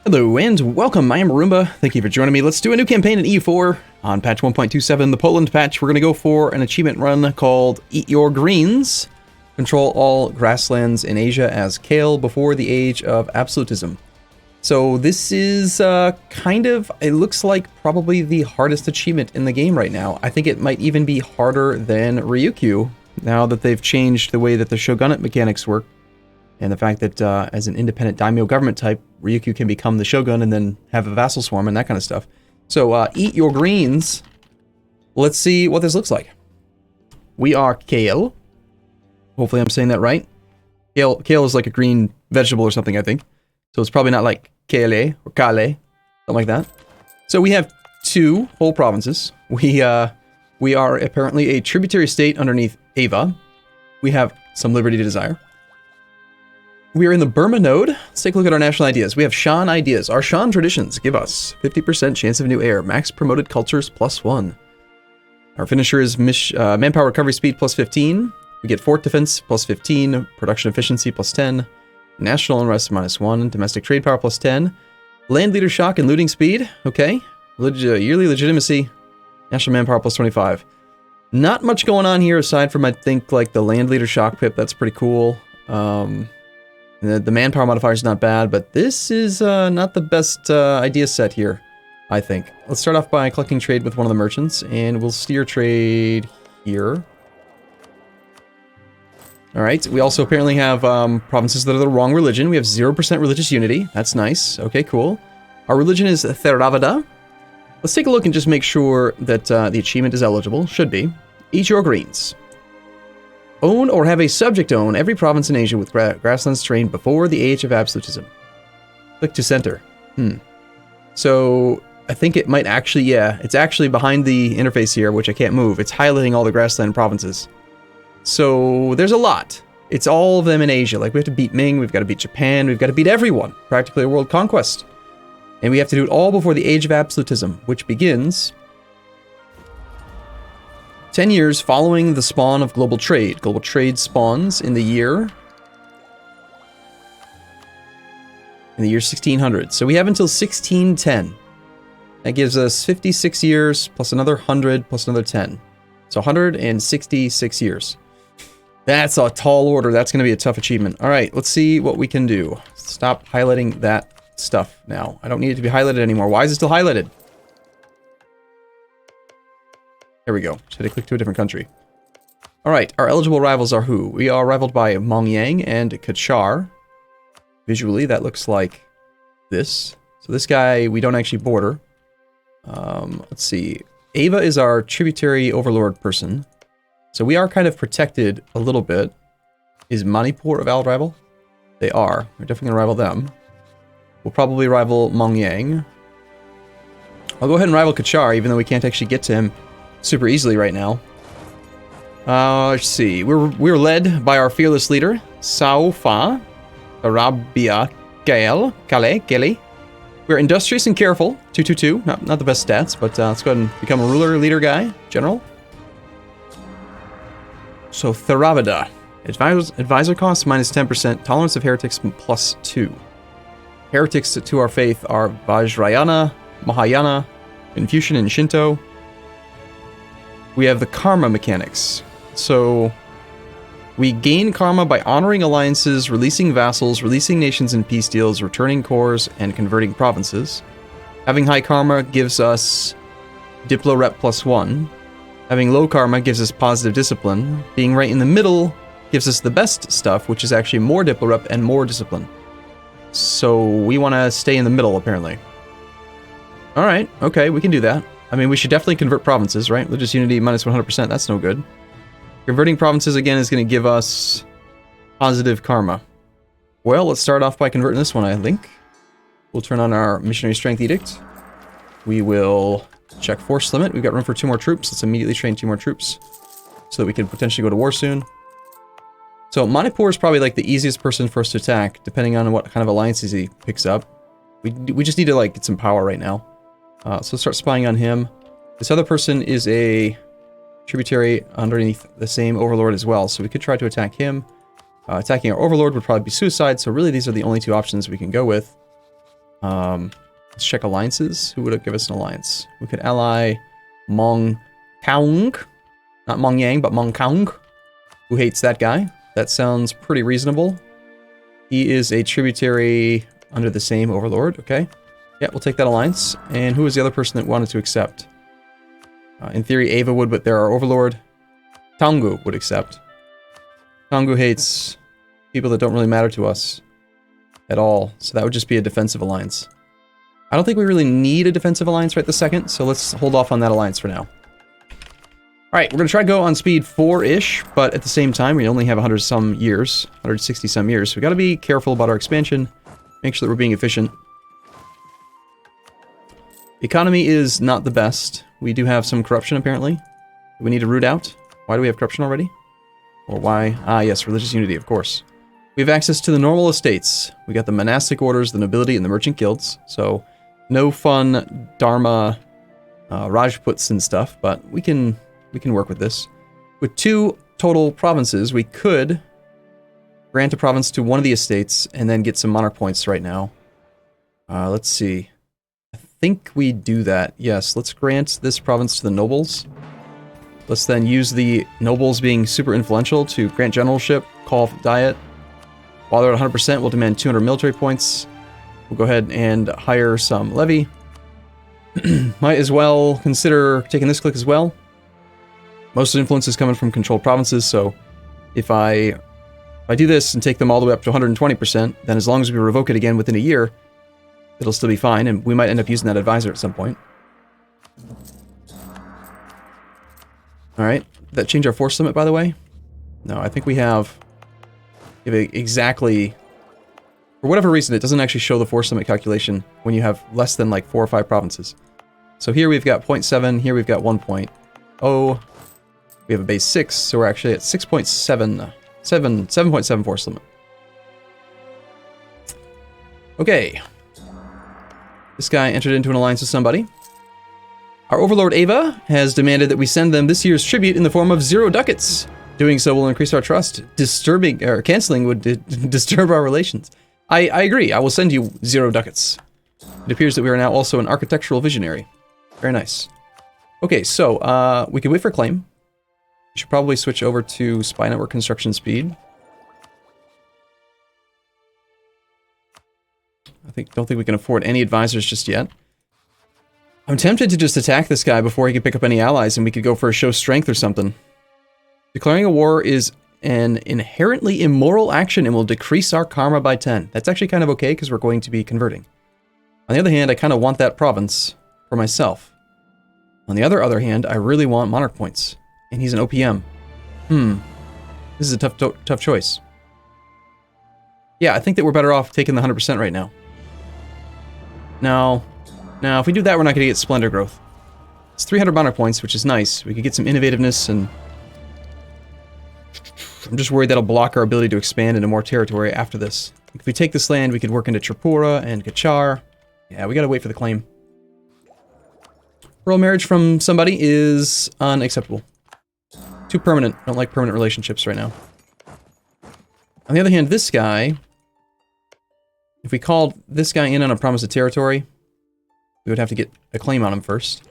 Hello and welcome, I am Arumba. Thank you for joining me. Let's do a new campaign in EU4 on patch 1.27, the Poland patch. We're going to go for an achievement run called Eat Your Greens. Control all grasslands in Asia as Kale before the Age of Absolutism. So this is it looks like probably the hardest achievement in the game right now. I think it might even be harder than Ryukyu now that they've changed the way that the shogunate mechanics work. And the fact that as an independent daimyo government type, Ryukyu can become the shogun and then have a vassal swarm and that kind of stuff. So eat your greens. Let's see what this looks like. We are Kale. Hopefully I'm saying that right. Kale is like a green vegetable or something, I think. So it's probably not like Kale or Kale, something like that. So we have two whole provinces. We are apparently a tributary state underneath Ava. We have some liberty to desire. We are in the Burma node. Let's take a look at our national ideas. We have Shan ideas. Our Shan traditions give us 50% chance of new heir, max promoted cultures +1. Our finisher is manpower recovery speed +15. We get fort defense +15, production efficiency +10, national unrest -1, domestic trade power +10, land leader shock and looting speed. Okay, yearly legitimacy, national manpower +25. Not much going on here aside from I think like the land leader shock pip. That's pretty cool. The manpower modifier is not bad, but this is not the best idea set here, I think. Let's start off by collecting trade with one of the merchants, and we'll steer trade here. Alright, we also apparently have provinces that are the wrong religion. We have 0% religious unity. That's nice. Okay, cool. Our religion is Theravada. Let's take a look and just make sure that the achievement is eligible. Should be. Eat your greens. Own or have a subject own every province in Asia with grasslands terrain before the Age of Absolutism. Click to center. So I think it might actually, yeah, it's actually behind the interface here, which I can't move. It's highlighting all the grassland provinces. So there's a lot. It's all of them in Asia. Like we have to beat Ming, we've got to beat Japan, we've got to beat everyone. Practically a world conquest. And we have to do it all before the Age of Absolutism, which begins 10 years following the spawn of global trade. Global trade spawns in the year 1600. So we have until 1610. That gives us 56 years plus another 100 plus another 10. So 166 years. That's a tall order. That's going to be a tough achievement. All right, let's see what we can do. Stop highlighting that stuff now. I don't need it to be highlighted anymore. Why is it still highlighted? There we go. Should I click to a different country? Alright, our eligible rivals are who? We are rivaled by Mongyang and Kachar. Visually, that looks like this. So this guy, we don't actually border. Let's see. Ava is our tributary overlord person. So we are kind of protected a little bit. Is Manipur a valid rival? They are. We're definitely going to rival them. We'll probably rival Mongyang. I'll go ahead and rival Kachar, even though we can't actually get to him super easily right now. Let's see. We're led by our fearless leader, Saufa, Arabia, Kale. We're industrious and careful, 222. Not the best stats, but let's go ahead and become a ruler, leader guy, general. So Theravada. Advisor cost -10%, tolerance of heretics +2. Heretics to our faith are Vajrayana, Mahayana, Confucian, and Shinto. We have the karma mechanics. So we gain karma by honoring alliances, releasing vassals, releasing nations in peace deals, returning cores, and converting provinces. Having high karma gives us Diplo Rep +1. Having low karma gives us positive discipline. Being right in the middle gives us the best stuff, which is actually more Diplo Rep and more discipline. So we want to stay in the middle, apparently. Alright, okay, we can do that. I mean, we should definitely convert provinces, right? Religious unity -100%, that's no good. Converting provinces, again, is going to give us positive karma. Well, let's start off by converting this one, I think. We'll turn on our missionary strength edict. We will check force limit. We've got room for 2 more troops. Let's immediately train 2 more troops so that we can potentially go to war soon. So Manipur is probably like the easiest person for us to attack, depending on what kind of alliances he picks up. We just need to like get some power right now. So let's start spying on him. This other person is a tributary underneath the same overlord as well, so we could try to attack him. Attacking our overlord would probably be suicide, so really these are the only 2 options we can go with. Let's check alliances. Who would give us an alliance? We could ally Mong Kaung. Not Mong Yang, but Mong Kaung. Who hates that guy? That sounds pretty reasonable. He is a tributary under the same overlord. Okay. Yeah, we'll take that alliance. And who was the other person that wanted to accept? In theory, Ava would, but they're our overlord. Taungu would accept. Taungu hates people that don't really matter to us at all, so that would just be a defensive alliance. I don't think we really need a defensive alliance right this second, so let's hold off on that alliance for now. Alright, we're going to try to go on speed 4-ish, but at the same time, we only have 100-some years, 160-some years, so we got to be careful about our expansion, make sure that we're being efficient. The economy is not the best. We do have some corruption, apparently. Do we need to root out? Why do we have corruption already? Or why? Ah, yes, religious unity, of course. We have access to the normal estates. We got the monastic orders, the nobility, and the merchant guilds. So, no fun Dharma Rajputs and stuff, but we can work with this. With 2 total provinces, we could grant a province to one of the estates and then get some monarch points right now. Let's see. I think we do that. Yes, let's grant this province to the nobles. Let's then use the nobles being super influential to grant generalship, call diet. While they're at 100%, we'll demand 200 military points. We'll go ahead and hire some levy. Might as well consider taking this click as well. Most of the influence is coming from controlled provinces, so if I do this and take them all the way up to 120%, then as long as we revoke it again within a year, it'll still be fine, and we might end up using that advisor at some point. Alright, did that change our force limit, by the way? No, I think we have exactly... For whatever reason, it doesn't actually show the force limit calculation when you have less than like 4 or 5 provinces. So here we've got 0.7, here we've got 1.0. We have a base 6, so we're actually at 7.7 force limit. Okay. This guy entered into an alliance with somebody. Our overlord Ava has demanded that we send them this year's tribute in the form of 0 ducats. Doing so will increase our trust. Canceling would disturb our relations. I agree. I will send you 0 ducats. It appears that we are now also an architectural visionary. Very nice. Okay, so we can wait for claim. We should probably switch over to spy network construction speed. Don't think we can afford any advisors just yet. I'm tempted to just attack this guy before he can pick up any allies, and we could go for a show strength or something. Declaring a war is an inherently immoral action and will decrease our karma by 10. That's actually kind of okay, because we're going to be converting. On the other hand, I kind of want that province for myself. On the other hand, I really want monarch points. And he's an OPM. This is a tough choice. Yeah, I think that we're better off taking the 100% right now. Now, if we do that, we're not going to get Splendor growth. It's 300 monarch points, which is nice. We could get some innovativeness, and I'm just worried that'll block our ability to expand into more territory after this. If we take this land, we could work into Tripura and Kachar. Yeah, we got to wait for the claim. Royal marriage from somebody is unacceptable. Too permanent. Don't like permanent relationships right now. On the other hand, this guy... If we called this guy in on a promise of territory, we would have to get a claim on him first.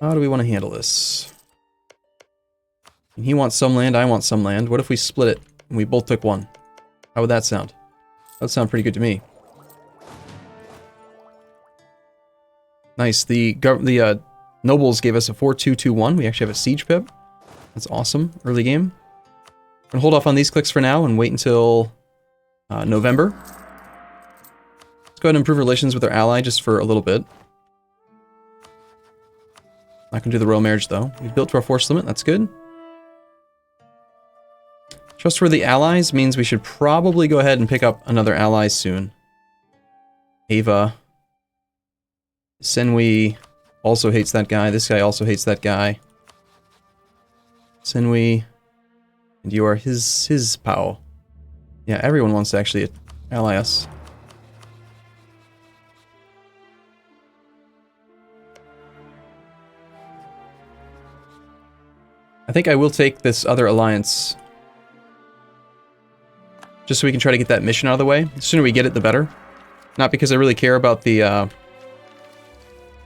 How do we want to handle this? And he wants some land, I want some land. What if we split it and we both took one? How would that sound? That would sound pretty good to me. Nice. The nobles gave us a 4-2-2-1. We actually have a siege pip. That's awesome. Early game. I'm gonna hold off on these clicks for now and wait until November. Let's go ahead and improve relations with our ally just for a little bit. Not gonna do the royal marriage though. We've built to our force limit. That's good. Trustworthy allies means we should probably go ahead and pick up another ally soon. Ava. Senwi also hates that guy. This guy also hates that guy. Senwi. And you are his POW. Yeah, everyone wants to actually ally us. I think I will take this other alliance. Just so we can try to get that mission out of the way. The sooner we get it, the better. Not because I really care about the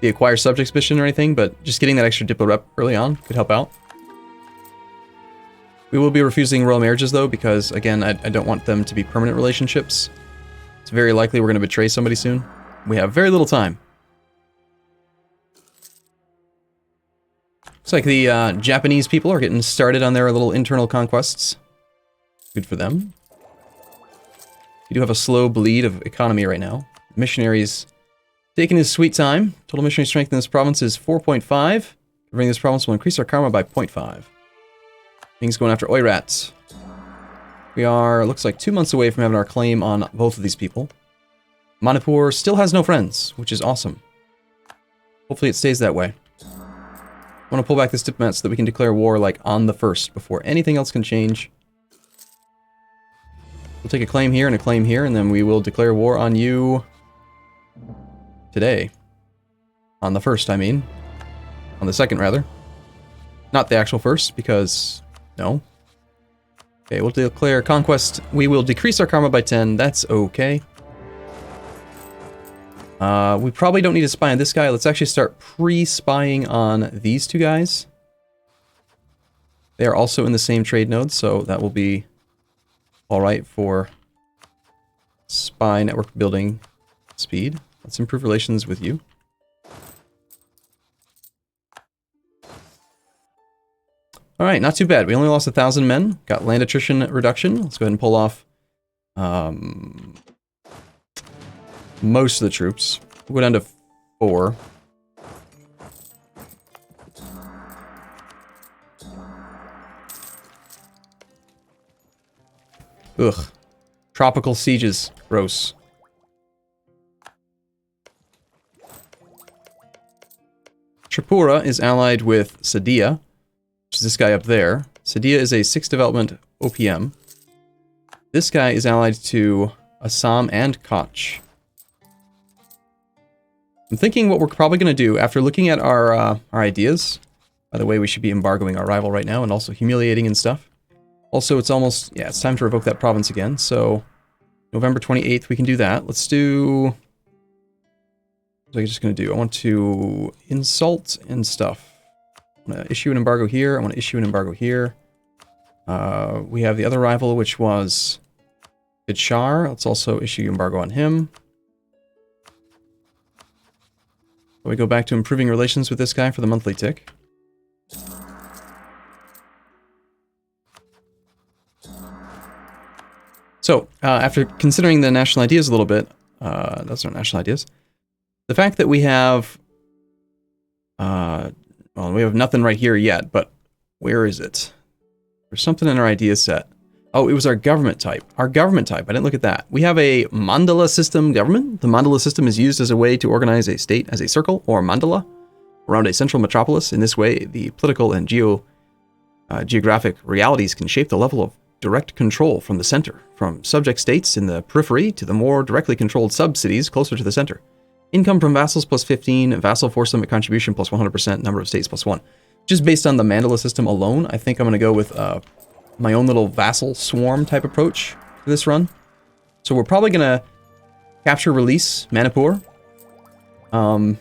acquire subjects mission or anything, but just getting that extra Diplo rep early on could help out. We will be refusing royal marriages, though, because, again, I don't want them to be permanent relationships. It's very likely we're going to betray somebody soon. We have very little time. Looks like the Japanese people are getting started on their little internal conquests. Good for them. We do have a slow bleed of economy right now. Missionaries taking his sweet time. Total missionary strength in this province is 4.5. Covering this province will increase our karma by 0.5. Things going after Oirats. We are, looks like, 2 months away from having our claim on both of these people. Manipur still has no friends, which is awesome. Hopefully it stays that way. I want to pull back this diplomat so that we can declare war, like, on the 1st, before anything else can change. We'll take a claim here and a claim here, and then we will declare war on you today. On the 1st, I mean. On the 2nd, rather. Not the actual 1st, because... no. Okay, we'll declare conquest. We will decrease our karma by 10. That's okay. We probably don't need to spy on this guy. Let's actually start pre-spying on these two guys. They are also in the same trade node, so that will be alright for spy network building speed. Let's improve relations with you. Alright, not too bad. We only lost 1,000 men. Got land attrition reduction. Let's go ahead and pull off most of the troops. We'll go down to 4. Ugh. Tropical sieges. Gross. Tripura is allied with Sadia, which is this guy up there. Sadia is a 6th development OPM. This guy is allied to Assam and Koch. I'm thinking what we're probably going to do, after looking at our ideas... By the way, we should be embargoing our rival right now, and also humiliating and stuff. Also, it's almost... yeah, it's time to revoke that province again, so... November 28th, we can do that. Let's do... what am I just going to do? I want to insult and stuff. I'm going to issue an embargo here. I want to issue an embargo here. We have the other rival, which was Bidshar. Let's also issue embargo on him. We go back to improving relations with this guy for the monthly tick. So, after considering the national ideas a little bit, those aren't national ideas. The fact that we have, well, we have nothing right here yet, but where is it? There's something in our idea set. Oh, it was our government type. Our government type, I didn't look at that. We have a mandala system government. The mandala system is used as a way to organize a state as a circle, or mandala, around a central metropolis. In this way, the political and geographic realities can shape the level of direct control from the center, from subject states in the periphery to the more directly controlled sub-cities closer to the center. Income from vassals plus 15, vassal force limit contribution plus 100%, number of states plus 1. Just based on the mandala system alone, I think I'm going to go with my own little vassal swarm type approach for this run. So we're probably going to capture, release Manipur. We'll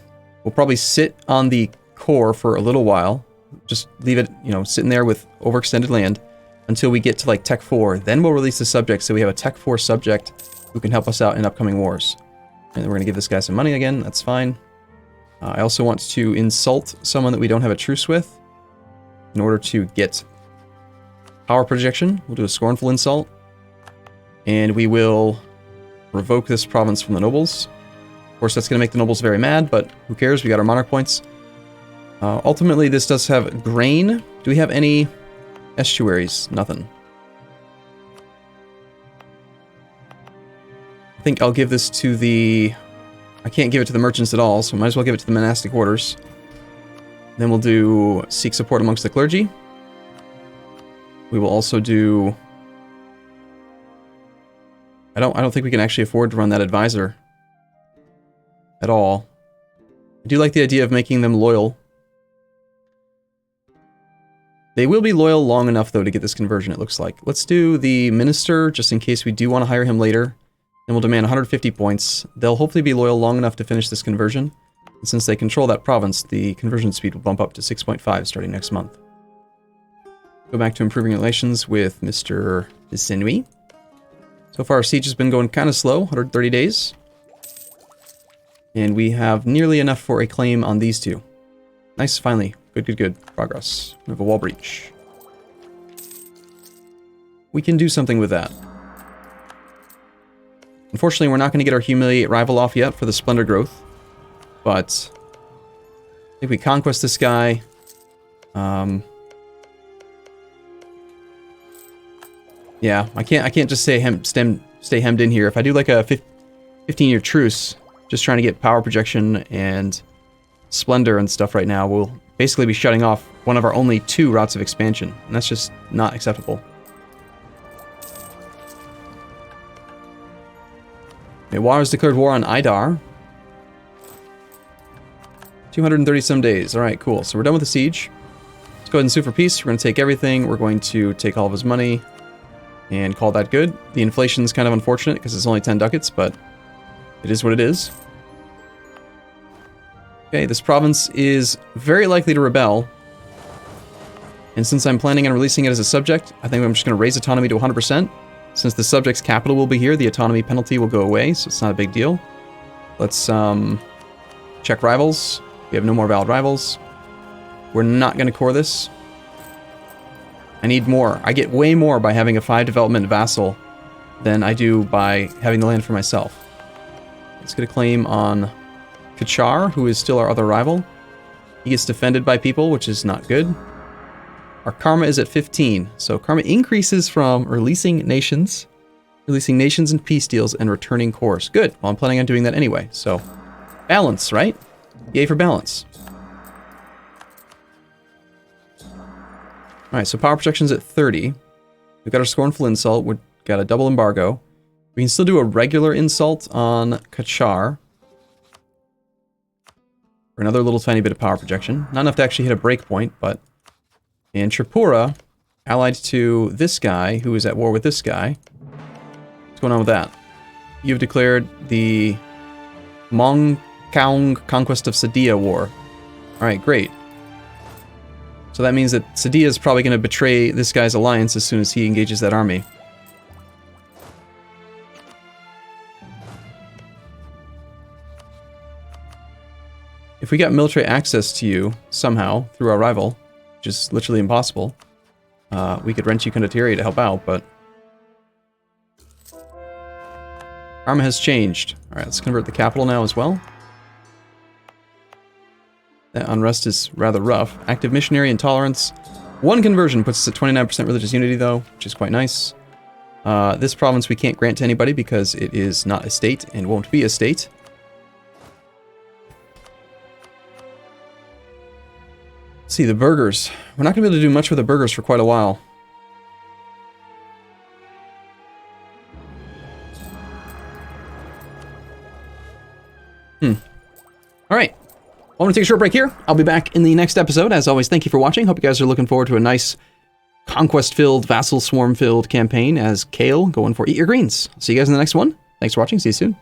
probably sit on the core for a little while. Just leave it, you know, sitting there with overextended land until we get to like Tech 4. Then we'll release the subject so we have a Tech 4 subject who can help us out in upcoming wars. And we're going to give this guy some money again. That's fine. I also want to insult someone that we don't have a truce with in order to get power projection. We'll do a scornful insult. And we will revoke this province from the nobles. Of course, that's going to make the nobles very mad, but who cares? We got our monarch points. Ultimately, this does have grain. Do we have any estuaries? Nothing. I think I'll give this to the... I can't give it to the merchants at all, so I might as well give it to the monastic orders. Then we'll do seek support amongst the clergy. We will also do... I don't think we can actually afford to run that advisor at all. I do like the idea of making them loyal. They will be loyal long enough, though, to get this conversion, it looks like. Let's do the minister, just in case we do want to hire him later. and we'll demand 150 points. They'll hopefully be loyal long enough to finish this conversion. And since they control that province, the conversion speed will bump up to 6.5 starting next month. Go back to improving relations with Mr. Desenui. So far, our siege has been going kind of slow, 130 days. And we have nearly enough for a claim on these two. Nice, finally. Good, good, good. Progress. We have a wall breach. We can do something with that. Unfortunately, we're not going to get our Humiliate rival off yet for the Splendor growth. But I think we conquest this guy. Yeah, I can't just stay hemmed in here. If I do like a 15-year truce, just trying to get power projection and Splendor and stuff right now, we'll basically be shutting off one of our only 2 routes of expansion, and that's just not acceptable. Okay, War has declared war on Idar. 230 some days. Alright, cool. So we're done with the siege. Let's go ahead and sue for peace. We're going to take everything. We're going to take all of his money and call that good. The inflation's kind of unfortunate because it's only 10 ducats, but it is what it is. Okay, this province is very likely to rebel. And since I'm planning on releasing it as a subject, I think I'm just going to raise autonomy to 100%. Since the subject's capital will be here, the autonomy penalty will go away, so it's not a big deal. Let's check rivals. We have no more valid rivals. We're not going to core this. I need more. I get way more by having a 5 development vassal than I do by having the land for myself. Let's get a claim on Kachar, who is still our other rival. He gets defended by people, which is not good. Our karma is at 15, so karma increases from releasing nations and peace deals, and returning cores. Good. Well, I'm planning on doing that anyway, so balance, right? Yay for balance. Alright, so power projection's at 30. We've got our Scornful Insult. We've got a double embargo. We can still do a regular insult on Kachar. For another little tiny bit of power projection. Not enough to actually hit a breakpoint, but... And Tripura, allied to this guy, who is at war with this guy. What's going on with that? You've declared the Mongkaung Conquest of Sadia War. Alright, great. So that means that Sadia is probably going to betray this guy's alliance as soon as he engages that army. If we got military access to you, somehow, through our rival, which is literally impossible, we could rent you Condottieri to help out, but... Arma has changed. Alright, let's convert the capital now as well. That unrest is rather rough. Active missionary intolerance. 1 conversion puts us at 29% religious unity, though, which is quite nice. This province we can't grant to anybody because it is not a state and won't be a state. Let's see, the burghers. We're not going to be able to do much with the burghers for quite a while. Alright. I'm going to take a short break here. I'll be back in the next episode. As always, thank you for watching. Hope you guys are looking forward to a nice conquest-filled, vassal swarm-filled campaign as Kale going for Eat Your Greens. See you guys in the next one. Thanks for watching. See you soon.